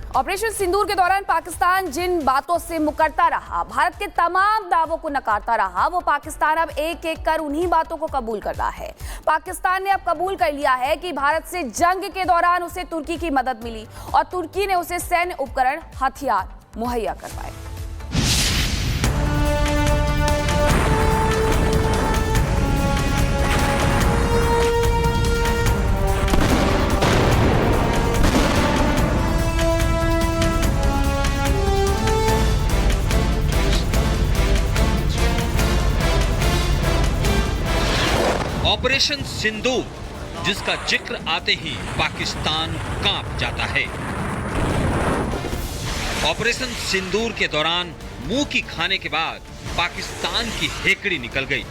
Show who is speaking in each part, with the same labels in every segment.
Speaker 1: Operation सिंदूर के दौरान पाकिस्तान जिन बातों से मुकरता रहा, भारत के तमाम दावों को नकारता रहा, वो पाकिस्तान अब एक एक कर उन्हीं बातों को कबूल कर रहा है। पाकिस्तान ने अब कबूल कर लिया है कि भारत से जंग के दौरान उसे तुर्की की मदद मिली और तुर्की ने उसे सैन्य उपकरण, हथियार मुहैया करवाए।
Speaker 2: ऑपरेशन सिंदूर, जिसका जिक्र आते ही पाकिस्तान कांप जाता है। ऑपरेशन सिंदूर के दौरान मुंह की खाने के बाद पाकिस्तान की हेकड़ी निकल गई,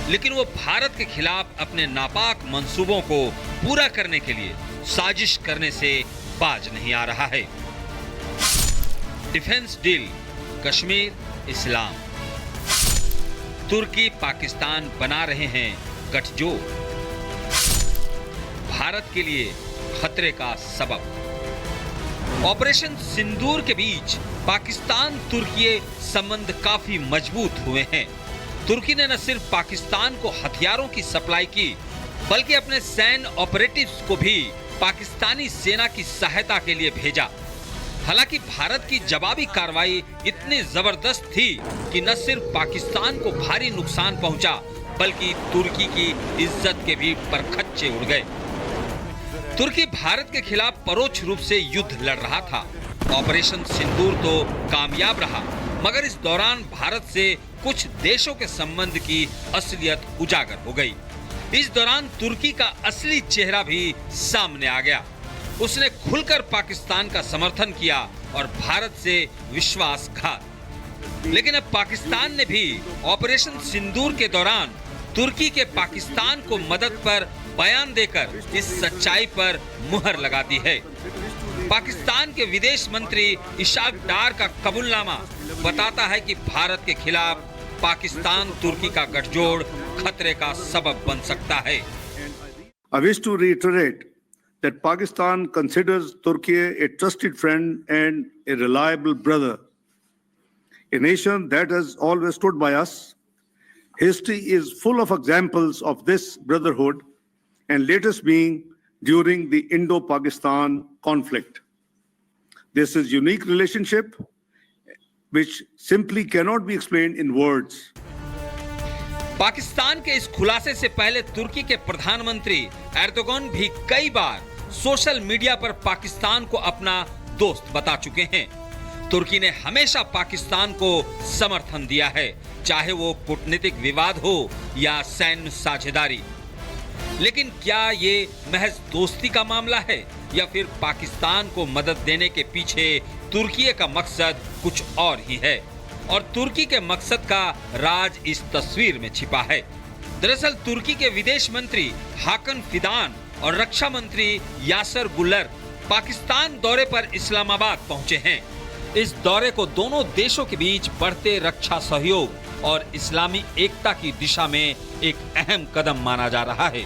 Speaker 2: लेकिन वो भारत के खिलाफ अपने नापाक मंसूबों को पूरा करने के लिए साजिश करने से बाज नहीं आ रहा है। डिफेंस डील, कश्मीर, इस्लाम, तुर्की पाकिस्तान बना रहे हैं गठजोड़, भारत के लिए खतरे का सबब। ऑपरेशन सिंदूर के बीच पाकिस्तान तुर्की संबंध काफी मजबूत हुए हैं। तुर्की ने न सिर्फ पाकिस्तान को हथियारों की सप्लाई की, बल्कि अपने सैन्य ऑपरेटिव्स को भी पाकिस्तानी सेना की सहायता के लिए भेजा। हालांकि भारत की जवाबी कार्रवाई इतनी जबरदस्त थी कि न सिर्फ पाकिस्तान को भारी नुकसान पहुंचा, बल्कि तुर्की की इज्जत के भी परखच्चे उड़ गए। तुर्की भारत के खिलाफ परोक्ष रूप से युद्ध लड़ रहा था। ऑपरेशन सिंदूर तो कामयाब रहा, मगर इस दौरान भारत से कुछ देशों के संबंध की असलियत उजागर हो गई। इस दौरान तुर्की का असली चेहरा भी सामने आ गया। उसने खुलकर पाकिस्तान का समर्थन किया और भारत से विश्वासघात। लेकिन अब पाकिस्तान ने भी ऑपरेशन सिंदूर के दौरान तुर्की के पाकिस्तान को मदद पर बयान देकर इस सच्चाई पर मुहर लगा दी है। पाकिस्तान के विदेश मंत्री इशाक डार का कबूलनामा बताता है कि भारत के खिलाफ पाकिस्तान तुर्की का गठजोड़ खतरे का सबब बन सकता है।
Speaker 3: I wish to reiterate that Pakistan considers Turkey a trusted friend and a reliable brother, a nation that has always stood by us. History is full of examples of this brotherhood, and latest being during the Indo-Pakistan conflict. This is a unique relationship which simply cannot be explained in words.
Speaker 2: Pakistan के इस खुलासे से पहले तुर्की के प्रधानमंत्री Erdogan भी कई बार social media पर पाकिस्तान को अपना दोस्त बता चुके हैं। तुर्की ने हमेशा पाकिस्तान को समर्थन दिया है, चाहे वो कूटनीतिक विवाद हो या सैन्य साझेदारी। लेकिन क्या ये महज दोस्ती का मामला है या फिर पाकिस्तान को मदद देने के पीछे तुर्की का मकसद कुछ और ही है? और तुर्की के मकसद का राज इस तस्वीर में छिपा है। दरअसल तुर्की के विदेश मंत्री हाकन फिदान और रक्षा मंत्री यासर गुलर पाकिस्तान दौरे पर इस्लामाबाद पहुंचे हैं। इस दौरे को दोनों देशों के बीच बढ़ते रक्षा सहयोग और इस्लामी एकता की दिशा में एक अहम कदम माना जा रहा है।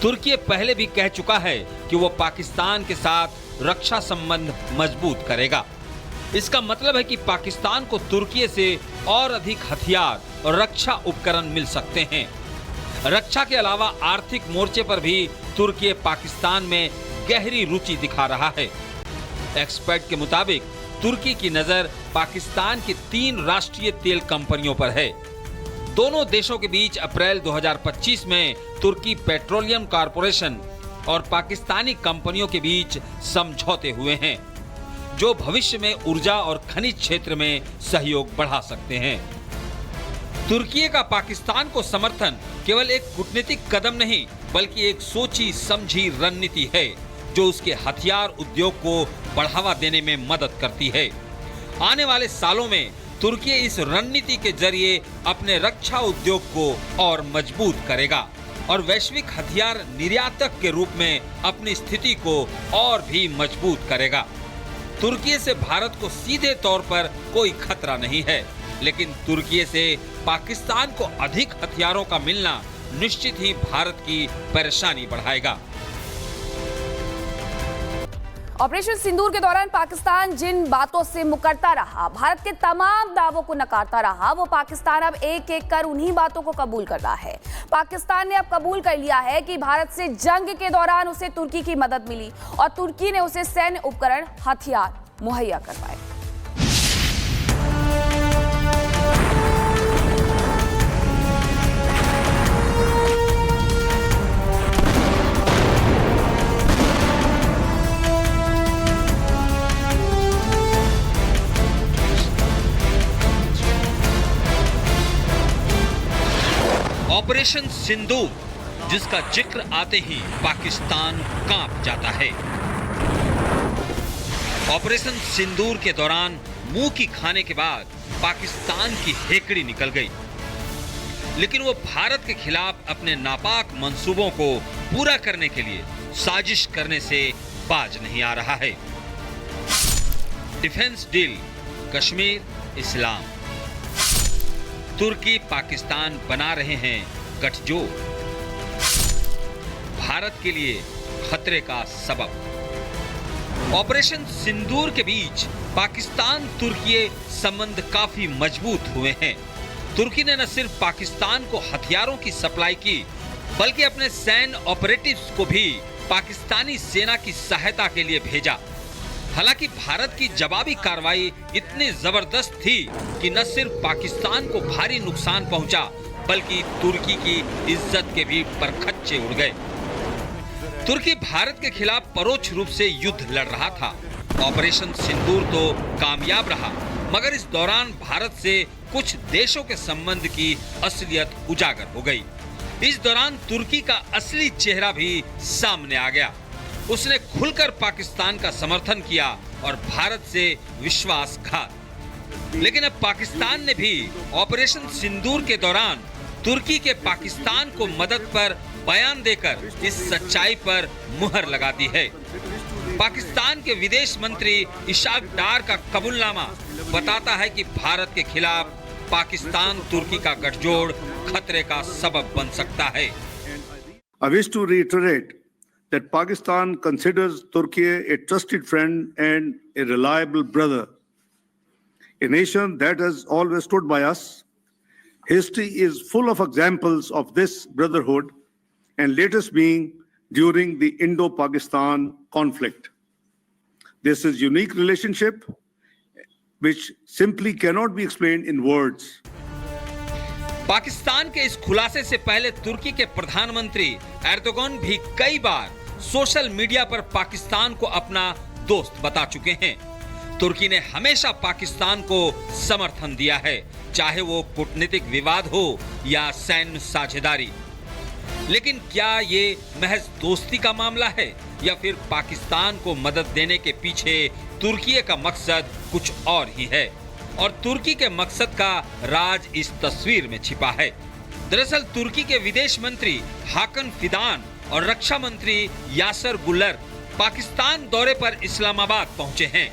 Speaker 2: तुर्की पहले भी कह चुका है कि वो पाकिस्तान के साथ रक्षा संबंध मजबूत करेगा। इसका मतलब है कि पाकिस्तान को तुर्की से और अधिक हथियार और रक्षा उपकरण मिल सकते हैं। रक्षा के अलावा आर्थिक मोर्चे पर भी तुर्की पाकिस्तान में गहरी रुचि दिखा रहा है। एक्सपर्ट के मुताबिक तुर्की की नजर पाकिस्तान की 3 राष्ट्रीय तेल कंपनियों पर है। दोनों देशों के बीच अप्रैल 2025 में तुर्की पेट्रोलियम कॉरपोरेशन और पाकिस्तानी कंपनियों के बीच समझौते हुए हैं, जो भविष्य में ऊर्जा और खनिज क्षेत्र में सहयोग बढ़ा सकते हैं। तुर्की का पाकिस्तान को समर्थन केवल एक कूटनीतिक कदम नहीं, बल्कि एक सोची समझी रणनीति है, जो उसके हथियार उद्योग को बढ़ावा देने में मदद करती है। आने वाले सालों में तुर्की इस रणनीति के जरिए अपने रक्षा उद्योग को और मजबूत करेगा और वैश्विक हथियार निर्यातक के रूप में अपनी स्थिति को और भी मजबूत करेगा। तुर्की से भारत को सीधे तौर पर कोई खतरा नहीं है, लेकिन तुर्की से पाकिस्तान को अधिक हथियारों का मिलना निश्चित ही भारत की परेशानी बढ़ाएगा।
Speaker 1: ऑपरेशन सिंदूर के दौरान पाकिस्तान जिन बातों से मुकरता रहा, भारत के तमाम दावों को नकारता रहा, वो पाकिस्तान अब एक एक कर उन्हीं बातों को कबूल कर रहा है। पाकिस्तान ने अब कबूल कर लिया है कि भारत से जंग के दौरान उसे तुर्की की मदद मिली और तुर्की ने उसे सैन्य उपकरण, हथियार मुहैया करवाए।
Speaker 2: ऑपरेशन सिंदूर, जिसका जिक्र आते ही पाकिस्तान कांप जाता है। ऑपरेशन सिंदूर के दौरान मुंह की खाने के बाद पाकिस्तान की हेकड़ी निकल गई, लेकिन वो भारत के खिलाफ अपने नापाक मंसूबों को पूरा करने के लिए साजिश करने से बाज नहीं आ रहा है। डिफेंस डील, कश्मीर, इस्लाम, तुर्की पाकिस्तान बना रहे हैं गठजोड़, भारत के लिए खतरे का सबब। ऑपरेशन सिंदूर के बीच पाकिस्तान तुर्की संबंध काफी मजबूत हुए हैं। तुर्की ने न सिर्फ पाकिस्तान को हथियारों की सप्लाई की, बल्कि अपने सैन्य ऑपरेटिव्स को भी पाकिस्तानी सेना की सहायता के लिए भेजा। हालांकि भारत की जवाबी कार्रवाई इतनी जबरदस्त थी कि न सिर्फ पाकिस्तान को भारी नुकसान पहुंचा, बल्कि तुर्की की इज्जत के भी परखच्चे उड़ गए। तुर्की भारत के खिलाफ परोक्ष रूप से युद्ध लड़ रहा था। ऑपरेशन सिंदूर तो कामयाब रहा, मगर इस दौरान भारत से कुछ देशों के संबंध की असलियत उजागर हो गई। इस दौरान तुर्की का असली चेहरा भी सामने आ गया। उसने खुलकर पाकिस्तान का समर्थन किया और भारत से विश्वासघात। लेकिन अब पाकिस्तान ने भी ऑपरेशन सिंदूर के दौरान तुर्की के पाकिस्तान को मदद पर बयान देकर इस सच्चाई पर मुहर लगा दी है। पाकिस्तान के विदेश मंत्री इशाक डार का कबूलनामा बताता है कि भारत के खिलाफ पाकिस्तान तुर्की का गठजोड़ खतरे का सबब बन सकता है।
Speaker 3: I wish to reiterate that Pakistan considers Turkey a trusted friend and a reliable brother, a nation that has always stood by us. History is full of examples of this brotherhood, and latest being during the Indo-Pakistan conflict. This is unique relationship which simply cannot be explained in words.
Speaker 2: Pakistan के इस खुलासे से पहले तुर्की के प्रधानमंत्री Erdogan भी कई बार social media पर पाकिस्तान को अपना दोस्त बता चुके हैं। तुर्की ने हमेशा पाकिस्तान को समर्थन दिया है, चाहे वो कूटनीतिक विवाद हो या सैन्य साझेदारी। लेकिन क्या ये महज दोस्ती का मामला है या फिर पाकिस्तान को मदद देने के पीछे तुर्की का मकसद कुछ और ही है? और तुर्की के मकसद का राज इस तस्वीर में छिपा है। दरअसल तुर्की के विदेश मंत्री हाकन फिदान और रक्षा मंत्री यासर गुलर पाकिस्तान दौरे पर इस्लामाबाद पहुंचे हैं।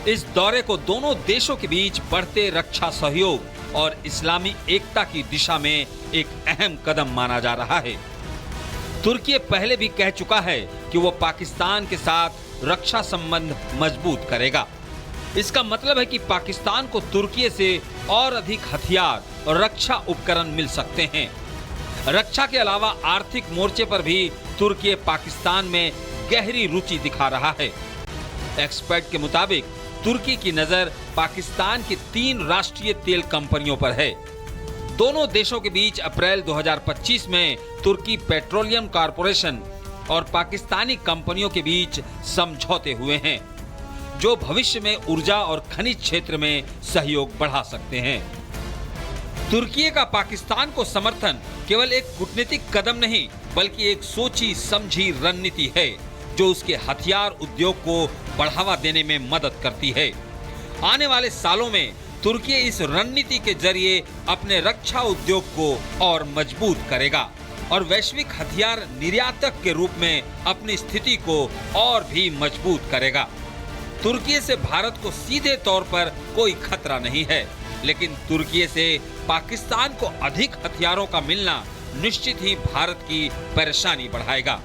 Speaker 2: इस दौरे को दोनों देशों के बीच बढ़ते रक्षा सहयोग और इस्लामी एकता की दिशा में एक अहम कदम माना जा रहा है। तुर्की पहले भी कह चुका है कि वो पाकिस्तान के साथ रक्षा संबंध मजबूत करेगा। इसका मतलब है कि पाकिस्तान को तुर्की से और अधिक हथियार और रक्षा उपकरण मिल सकते हैं। रक्षा के अलावा आर्थिक मोर्चे पर भी तुर्की पाकिस्तान में गहरी रुचि दिखा रहा है। एक्सपर्ट के मुताबिक तुर्की की नजर पाकिस्तान की 3 राष्ट्रीय तेल कंपनियों पर है। दोनों देशों के बीच अप्रैल 2025 में तुर्की पेट्रोलियम कॉरपोरेशन और पाकिस्तानी कंपनियों के बीच समझौते हुए हैं, जो भविष्य में ऊर्जा और खनिज क्षेत्र में सहयोग बढ़ा सकते हैं। तुर्की का पाकिस्तान को समर्थन केवल एक कूटनीतिक कदम नहीं, बल्कि एक सोची समझी रणनीति है, जो उसके हथियार उद्योग को बढ़ावा देने में मदद करती है। आने वाले सालों में तुर्की इस रणनीति के जरिए अपने रक्षा उद्योग को और मजबूत करेगा और वैश्विक हथियार निर्यातक के रूप में अपनी स्थिति को और भी मजबूत करेगा। तुर्की से भारत को सीधे तौर पर कोई खतरा नहीं है, लेकिन तुर्की से पाकिस्तान को अधिक हथियारों का मिलना निश्चित ही भारत की परेशानी बढ़ाएगा।